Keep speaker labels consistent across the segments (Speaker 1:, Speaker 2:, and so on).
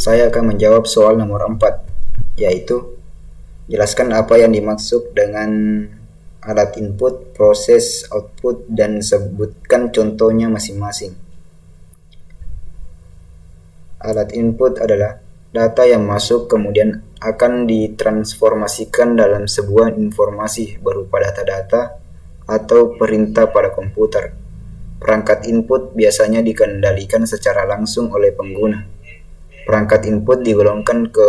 Speaker 1: Saya akan menjawab soal nomor 4, yaitu jelaskan apa yang dimaksud dengan alat input, proses, output, dan sebutkan contohnya masing-masing. Alat input adalah data yang masuk kemudian akan ditransformasikan dalam sebuah informasi berupa data-data atau perintah pada komputer. Perangkat input biasanya dikendalikan secara langsung oleh pengguna. Perangkat input digolongkan ke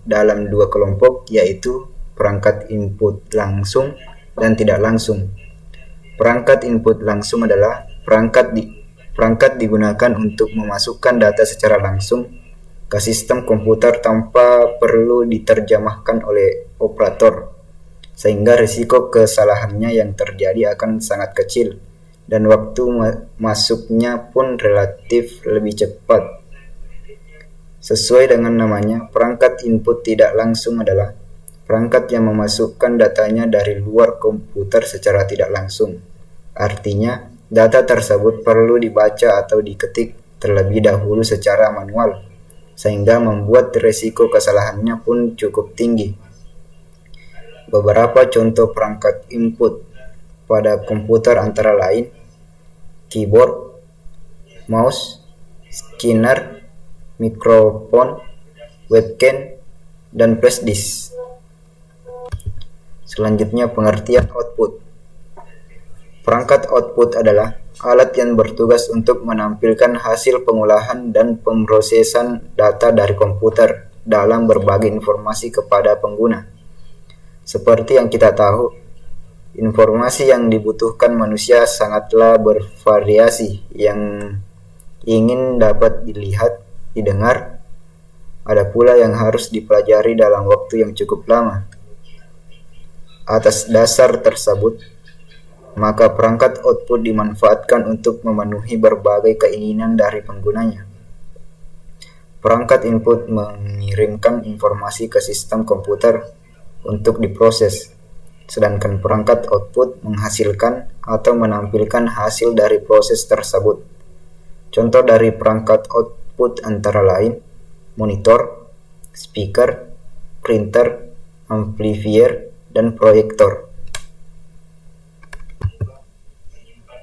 Speaker 1: dalam dua kelompok, yaitu perangkat input langsung dan tidak langsung. Perangkat input langsung adalah perangkat digunakan untuk memasukkan data secara langsung ke sistem komputer tanpa perlu diterjemahkan oleh operator, sehingga risiko kesalahannya yang terjadi akan sangat kecil dan waktu masuknya pun relatif lebih cepat. Sesuai dengan namanya, perangkat input tidak langsung adalah perangkat yang memasukkan datanya dari luar komputer secara tidak langsung. Artinya, data tersebut perlu dibaca atau diketik terlebih dahulu secara manual, sehingga membuat risiko kesalahannya pun cukup tinggi. Beberapa contoh perangkat input pada komputer antara lain keyboard, mouse, scanner, mikrofon, webcam, dan flash disk. Selanjutnya, pengertian output. Perangkat output adalah alat yang bertugas untuk menampilkan hasil pengolahan dan pemrosesan data dari komputer dalam berbagai informasi kepada pengguna. Seperti yang kita tahu, informasi yang dibutuhkan manusia sangatlah bervariasi, yang ingin dapat dilihat, didengar, ada pula yang harus dipelajari dalam waktu yang cukup lama. Atas dasar tersebut, maka perangkat output dimanfaatkan untuk memenuhi berbagai keinginan dari penggunanya. Perangkat input mengirimkan informasi ke sistem komputer untuk diproses, sedangkan perangkat output menghasilkan atau menampilkan hasil dari proses tersebut. Contoh dari perangkat output antara lain monitor, speaker, printer, amplifier, dan proyektor.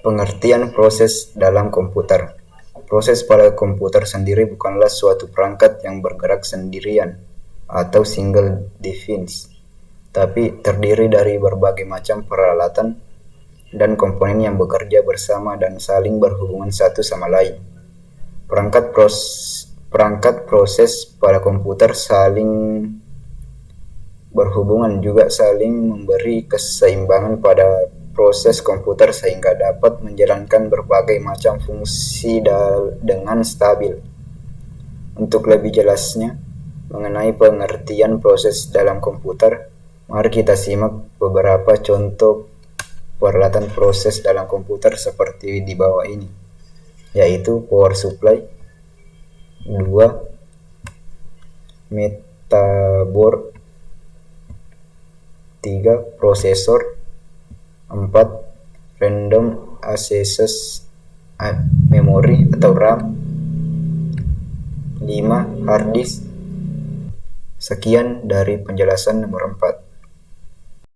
Speaker 1: Pengertian proses dalam komputer. Proses pada komputer sendiri bukanlah suatu perangkat yang bergerak sendirian atau single device, tapi terdiri dari berbagai macam peralatan dan komponen yang bekerja bersama dan saling berhubungan satu sama lain. Perangkat proses pada komputer saling berhubungan juga saling memberi keseimbangan pada proses komputer sehingga dapat menjalankan berbagai macam fungsi dengan stabil. Untuk lebih jelasnya mengenai pengertian proses dalam komputer, mari kita simak beberapa contoh peralatan proses dalam komputer seperti di bawah ini, yaitu power supply, 2 metaboard, 3 prosesor, 4 random access memory atau RAM, 5 hard disk. Sekian dari penjelasan nomor 4.